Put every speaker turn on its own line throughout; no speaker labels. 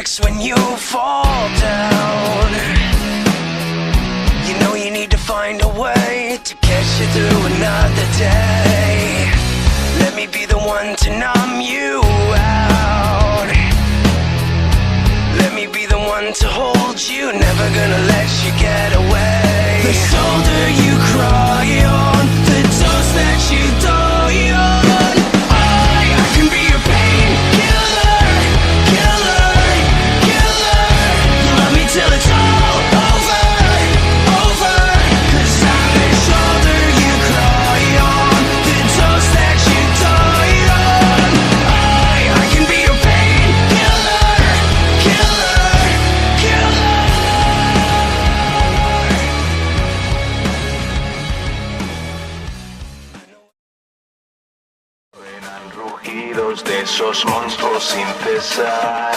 fix when you fall down. You know you need to find a way to catch you through another day. Let me be the one to numb you out. Let me be the one to hold you, never gonna let you get away. The shoulder you cry on, the dust that you die on. I can be your painkiller, killer, killer. You love me till it's all over, over. 'Cause I'm the shoulder you cry on, the dust that you die on. I can be your painkiller, killer, killer.
Suenan rugidos de esos monstruos sin cesar.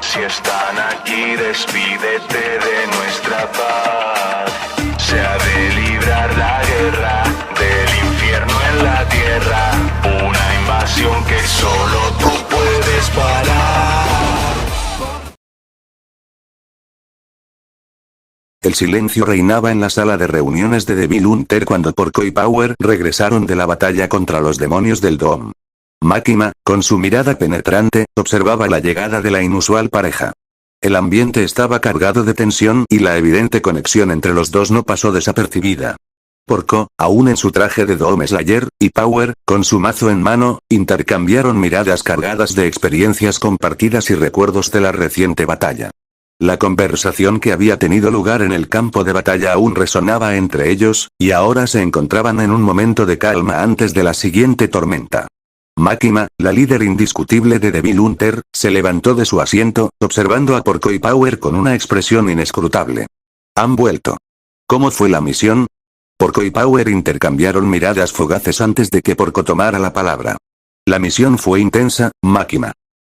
Si están aquí, despídete de nuestra paz. Se ha de librar la guerra del infierno en la tierra. Una invasión que solo tú puedes parar.
El silencio reinaba en la sala de reuniones de Devil Hunter cuando Porco y Power regresaron de la batalla contra los demonios del Dome. Makima, con su mirada penetrante, observaba la llegada de la inusual pareja. El ambiente estaba cargado de tensión y la evidente conexión entre los dos no pasó desapercibida. Porco, aún en su traje de Dome Slayer, y Power, con su mazo en mano, intercambiaron miradas cargadas de experiencias compartidas y recuerdos de la reciente batalla. La conversación que había tenido lugar en el campo de batalla aún resonaba entre ellos, y ahora se encontraban en un momento de calma antes de la siguiente tormenta. Makima, la líder indiscutible de Devil Hunter, se levantó de su asiento, observando a Porco y Power con una expresión inescrutable. ¿Han vuelto? ¿Cómo fue la misión? Porco y Power intercambiaron miradas fugaces antes de que Porco tomara la palabra. La misión fue intensa, Makima.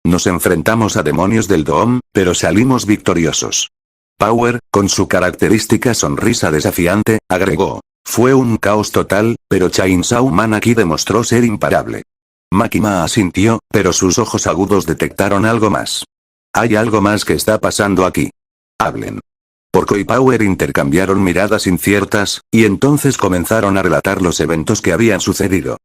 Nos enfrentamos a demonios del Dome, pero salimos victoriosos. Power, con su característica sonrisa desafiante, agregó. Fue un caos total, pero Chainsaw Man aquí demostró ser imparable. Makima asintió, pero sus ojos agudos detectaron algo más. Hay algo más que está pasando aquí. Hablen. Porco y Power intercambiaron miradas inciertas, y entonces comenzaron a relatar los eventos que habían sucedido.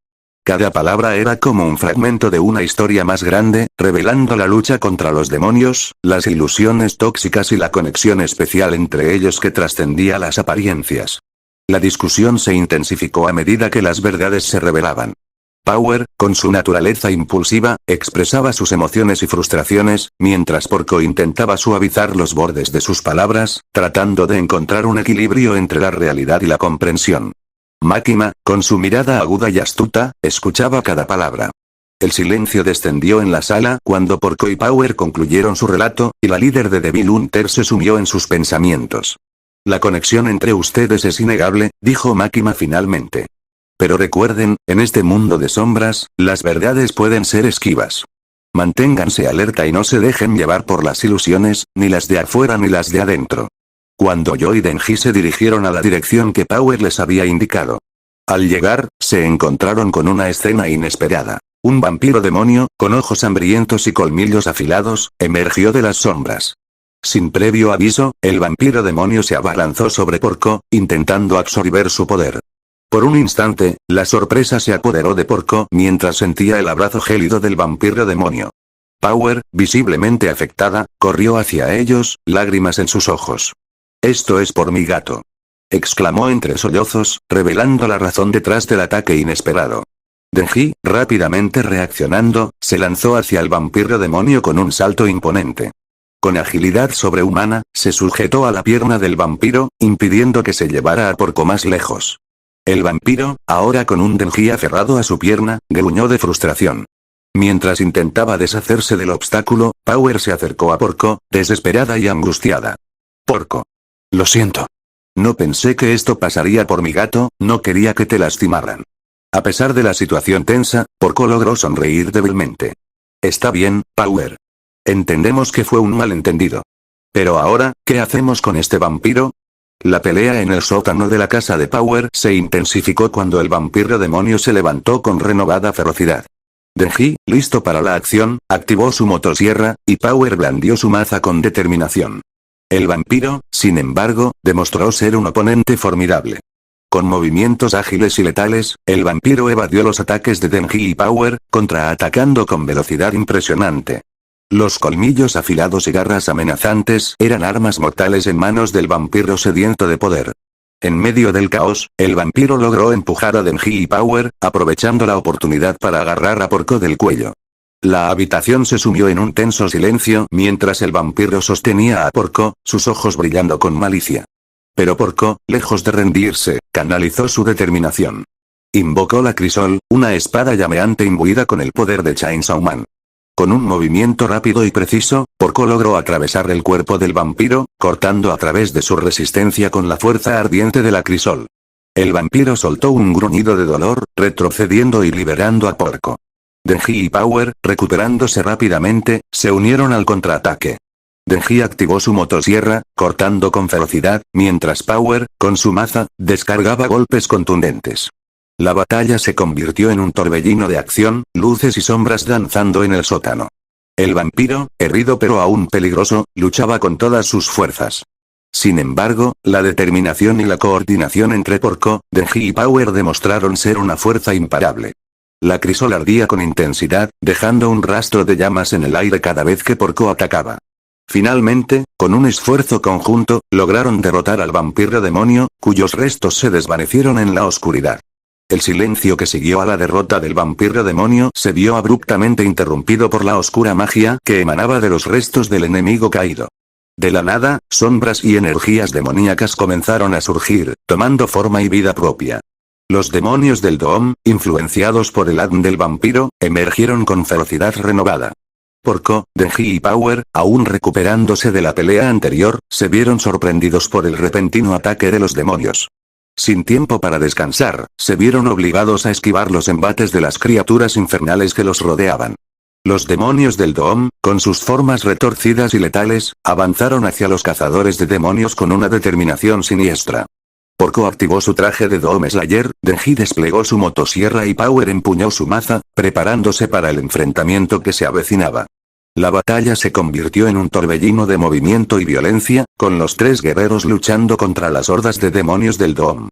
Cada palabra era como un fragmento de una historia más grande, revelando la lucha contra los demonios, las ilusiones tóxicas y la conexión especial entre ellos que trascendía las apariencias. La discusión se intensificó a medida que las verdades se revelaban. Power, con su naturaleza impulsiva, expresaba sus emociones y frustraciones, mientras Porco intentaba suavizar los bordes de sus palabras, tratando de encontrar un equilibrio entre la realidad y la comprensión. Makima, con su mirada aguda y astuta, escuchaba cada palabra. El silencio descendió en la sala cuando Porco y Power concluyeron su relato, y la líder de Devil Hunter se sumió en sus pensamientos. La conexión entre ustedes es innegable, dijo Makima finalmente. Pero recuerden, en este mundo de sombras, las verdades pueden ser esquivas. Manténganse alerta y no se dejen llevar por las ilusiones, ni las de afuera ni las de adentro. Cuando Yo y Denji se dirigieron a la dirección que Power les había indicado. Al llegar, se encontraron con una escena inesperada. Un vampiro demonio, con ojos hambrientos y colmillos afilados, emergió de las sombras. Sin previo aviso, el vampiro demonio se abalanzó sobre Porco, intentando absorber su poder. Por un instante, la sorpresa se apoderó de Porco mientras sentía el abrazo gélido del vampiro demonio. Power, visiblemente afectada, corrió hacia ellos, lágrimas en sus ojos. «Esto es por mi gato», exclamó entre sollozos, revelando la razón detrás del ataque inesperado. Denji, rápidamente reaccionando, se lanzó hacia el vampiro demonio con un salto imponente. Con agilidad sobrehumana, se sujetó a la pierna del vampiro, impidiendo que se llevara a Porco más lejos. El vampiro, ahora con un Denji aferrado a su pierna, gruñó de frustración. Mientras intentaba deshacerse del obstáculo, Power se acercó a Porco, desesperada y angustiada. «Porco. Lo siento. No pensé que esto pasaría por mi gato, no quería que te lastimaran». A pesar de la situación tensa, Porco logró sonreír débilmente. «Está bien, Power. Entendemos que fue un malentendido. Pero ahora, ¿qué hacemos con este vampiro?» La pelea en el sótano de la casa de Power se intensificó cuando el vampiro demonio se levantó con renovada ferocidad. Denji, listo para la acción, activó su motosierra, y Power blandió su maza con determinación. El vampiro, sin embargo, demostró ser un oponente formidable. Con movimientos ágiles y letales, el vampiro evadió los ataques de Denji y Power, contraatacando con velocidad impresionante. Los colmillos afilados y garras amenazantes eran armas mortales en manos del vampiro sediento de poder. En medio del caos, el vampiro logró empujar a Denji y Power, aprovechando la oportunidad para agarrar a Porco del cuello. La habitación se sumió en un tenso silencio mientras el vampiro sostenía a Porco, sus ojos brillando con malicia. Pero Porco, lejos de rendirse, canalizó su determinación. Invocó la Crisol, una espada llameante imbuida con el poder de Chainsaw Man. Con un movimiento rápido y preciso, Porco logró atravesar el cuerpo del vampiro, cortando a través de su resistencia con la fuerza ardiente de la Crisol. El vampiro soltó un gruñido de dolor, retrocediendo y liberando a Porco. Denji y Power, recuperándose rápidamente, se unieron al contraataque. Denji activó su motosierra, cortando con ferocidad, mientras Power, con su maza, descargaba golpes contundentes. La batalla se convirtió en un torbellino de acción, luces y sombras danzando en el sótano. El vampiro, herido pero aún peligroso, luchaba con todas sus fuerzas. Sin embargo, la determinación y la coordinación entre Porco, Denji y Power demostraron ser una fuerza imparable. La Crisol ardía con intensidad, dejando un rastro de llamas en el aire cada vez que Porco atacaba. Finalmente, con un esfuerzo conjunto, lograron derrotar al vampiro demonio, cuyos restos se desvanecieron en la oscuridad. El silencio que siguió a la derrota del vampiro demonio se vio abruptamente interrumpido por la oscura magia que emanaba de los restos del enemigo caído. De la nada, sombras y energías demoníacas comenzaron a surgir, tomando forma y vida propia. Los demonios del Doom, influenciados por el ADN del vampiro, emergieron con ferocidad renovada. Porco, Denji y Power, aún recuperándose de la pelea anterior, se vieron sorprendidos por el repentino ataque de los demonios. Sin tiempo para descansar, se vieron obligados a esquivar los embates de las criaturas infernales que los rodeaban. Los demonios del Doom, con sus formas retorcidas y letales, avanzaron hacia los cazadores de demonios con una determinación siniestra. Porco activó su traje de Doom Slayer, Denji desplegó su motosierra y Power empuñó su maza, preparándose para el enfrentamiento que se avecinaba. La batalla se convirtió en un torbellino de movimiento y violencia, con los tres guerreros luchando contra las hordas de demonios del Doom.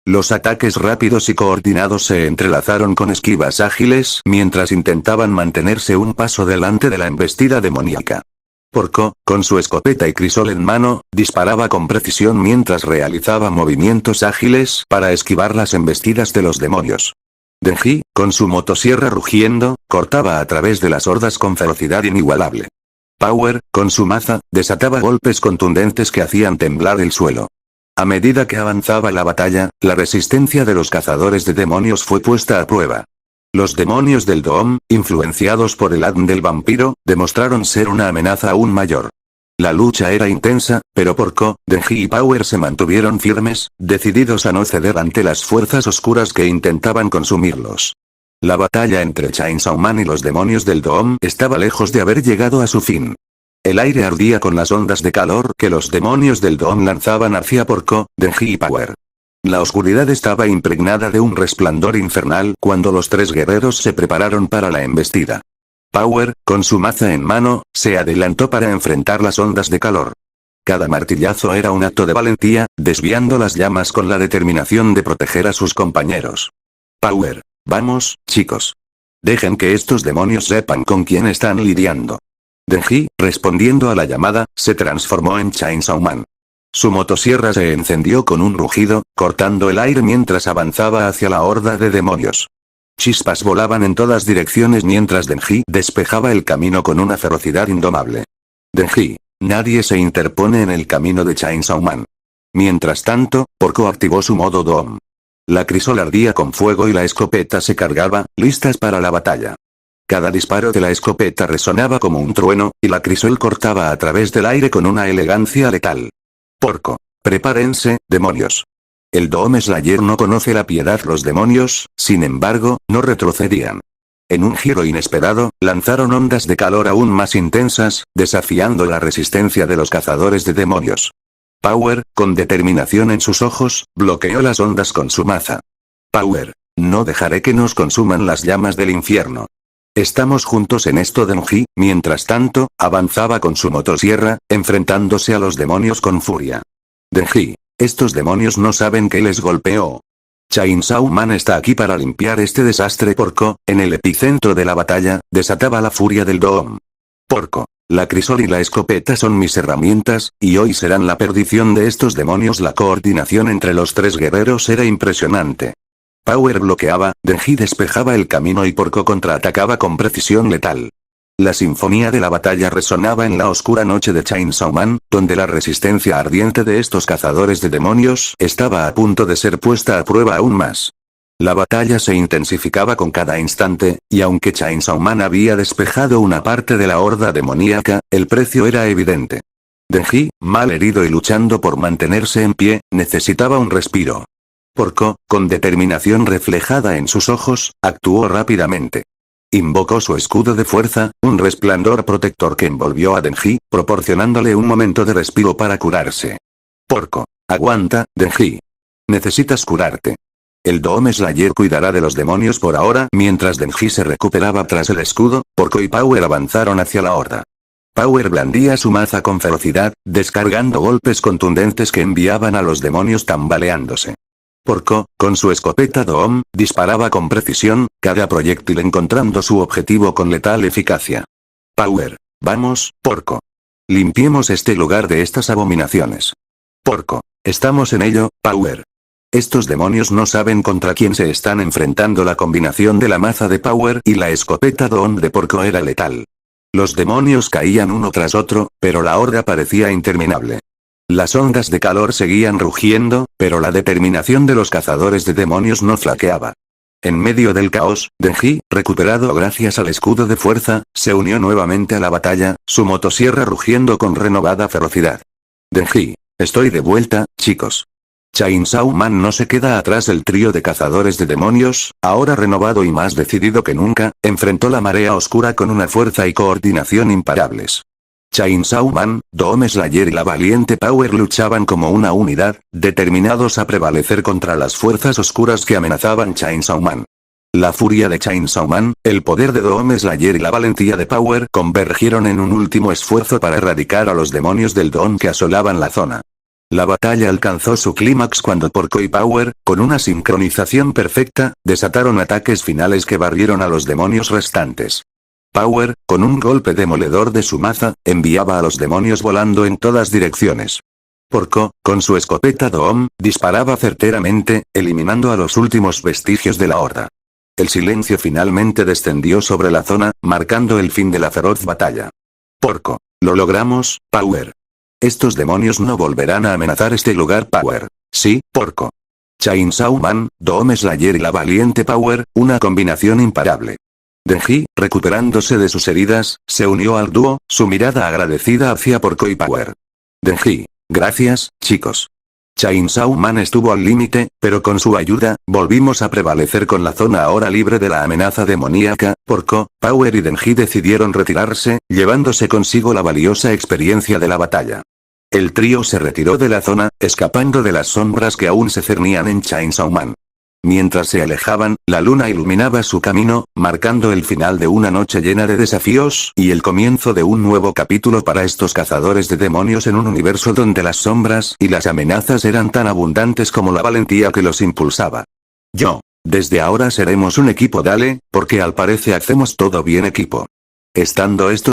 Los ataques rápidos y coordinados se entrelazaron con esquivas ágiles mientras intentaban mantenerse un paso delante de la embestida demoníaca. Porco, con su escopeta y crisol en mano, disparaba con precisión mientras realizaba movimientos ágiles para esquivar las embestidas de los demonios. Denji, con su motosierra rugiendo, cortaba a través de las hordas con ferocidad inigualable. Power, con su maza, desataba golpes contundentes que hacían temblar el suelo. A medida que avanzaba la batalla, la resistencia de los cazadores de demonios fue puesta a prueba. Los demonios del Doom, influenciados por el ADN del vampiro, demostraron ser una amenaza aún mayor. La lucha era intensa, pero Porco, Denji y Power se mantuvieron firmes, decididos a no ceder ante las fuerzas oscuras que intentaban consumirlos. La batalla entre Chainsaw Man y los demonios del Doom estaba lejos de haber llegado a su fin. El aire ardía con las ondas de calor que los demonios del Doom lanzaban hacia Porco, Denji y Power. La oscuridad estaba impregnada de un resplandor infernal cuando los tres guerreros se prepararon para la embestida. Power, con su maza en mano, se adelantó para enfrentar las ondas de calor. Cada martillazo era un acto de valentía, desviando las llamas con la determinación de proteger a sus compañeros. Power, vamos, chicos. Dejen que estos demonios sepan con quién están lidiando. Denji, respondiendo a la llamada, se transformó en Chainsaw Man. Su motosierra se encendió con un rugido, cortando el aire mientras avanzaba hacia la horda de demonios. Chispas volaban en todas direcciones mientras Denji despejaba el camino con una ferocidad indomable. Denji, nadie se interpone en el camino de Chainsaw Man. Mientras tanto, Porco activó su modo Doom. La crisol ardía con fuego y la escopeta se cargaba, listas para la batalla. Cada disparo de la escopeta resonaba como un trueno, y la crisol cortaba a través del aire con una elegancia letal. Porco, prepárense, demonios. El Doom Slayer no conoce la piedad. Los demonios, sin embargo, no retrocedían. En un giro inesperado, lanzaron ondas de calor aún más intensas, desafiando la resistencia de los cazadores de demonios. Power, con determinación en sus ojos, bloqueó las ondas con su maza. Power, no dejaré que nos consuman las llamas del infierno. Estamos juntos en esto. Denji, mientras tanto, avanzaba con su motosierra, enfrentándose a los demonios con furia. Denji, estos demonios no saben que les golpeó. Chainsaw Man está aquí para limpiar este desastre. Porco, en el epicentro de la batalla, desataba la furia del Doom. Porco, la crisol y la escopeta son mis herramientas, y hoy serán la perdición de estos demonios. La coordinación entre los tres guerreros era impresionante. Power bloqueaba, Denji despejaba el camino y Porco contraatacaba con precisión letal. La sinfonía de la batalla resonaba en la oscura noche de Chainsaw Man, donde la resistencia ardiente de estos cazadores de demonios estaba a punto de ser puesta a prueba aún más. La batalla se intensificaba con cada instante, y aunque Chainsaw Man había despejado una parte de la horda demoníaca, el precio era evidente. Denji, mal herido y luchando por mantenerse en pie, necesitaba un respiro. Porco, con determinación reflejada en sus ojos, actuó rápidamente. Invocó su escudo de fuerza, un resplandor protector que envolvió a Denji, proporcionándole un momento de respiro para curarse. Porco, aguanta, Denji. Necesitas curarte. El Doom Slayer cuidará de los demonios por ahora. Mientras Denji se recuperaba tras el escudo, Porco y Power avanzaron hacia la horda. Power blandía su maza con ferocidad, descargando golpes contundentes que enviaban a los demonios tambaleándose. Porco, con su escopeta Doom, disparaba con precisión, cada proyectil encontrando su objetivo con letal eficacia. Power, vamos, Porco. Limpiemos este lugar de estas abominaciones. Porco, estamos en ello, Power. Estos demonios no saben contra quién se están enfrentando. La combinación de la maza de Power y la escopeta Doom de Porco era letal. Los demonios caían uno tras otro, pero la horda parecía interminable. Las ondas de calor seguían rugiendo, pero la determinación de los cazadores de demonios no flaqueaba. En medio del caos, Denji, recuperado gracias al escudo de fuerza, se unió nuevamente a la batalla, su motosierra rugiendo con renovada ferocidad. Denji, estoy de vuelta, chicos. Chainsaw Man no se queda atrás. El trío de cazadores de demonios, ahora renovado y más decidido que nunca, enfrentó la marea oscura con una fuerza y coordinación imparables. Chainsaw Man, Doom Slayer y la valiente Power luchaban como una unidad, determinados a prevalecer contra las fuerzas oscuras que amenazaban Chainsaw Man. La furia de Chainsaw Man, el poder de Doom Slayer y la valentía de Power convergieron en un último esfuerzo para erradicar a los demonios del Doom que asolaban la zona. La batalla alcanzó su clímax cuando Porco y Power, con una sincronización perfecta, desataron ataques finales que barrieron a los demonios restantes. Power, con un golpe demoledor de su maza, enviaba a los demonios volando en todas direcciones. Porco, con su escopeta Doom, disparaba certeramente, eliminando a los últimos vestigios de la horda. El silencio finalmente descendió sobre la zona, marcando el fin de la feroz batalla. Porco, lo logramos, Power. Estos demonios no volverán a amenazar este lugar. Power. Sí, Porco. Chainsaw Man, Doom Slayer y la valiente Power, una combinación imparable. Denji, recuperándose de sus heridas, se unió al dúo, su mirada agradecida hacia Porco y Power. Denji, gracias, chicos. Chainsaw Man estuvo al límite, pero con su ayuda, volvimos a prevalecer con la zona ahora libre de la amenaza demoníaca. Porco, Power y Denji decidieron retirarse, llevándose consigo la valiosa experiencia de la batalla. El trío se retiró de la zona, escapando de las sombras que aún se cernían en Chainsaw Man. Mientras se alejaban, la luna iluminaba su camino, marcando el final de una noche llena de desafíos y el comienzo de un nuevo capítulo para estos cazadores de demonios en un universo donde las sombras y las amenazas eran tan abundantes como la valentía que los impulsaba. Desde ahora seremos un equipo. Dale, porque al parecer hacemos todo bien equipo. Estando esto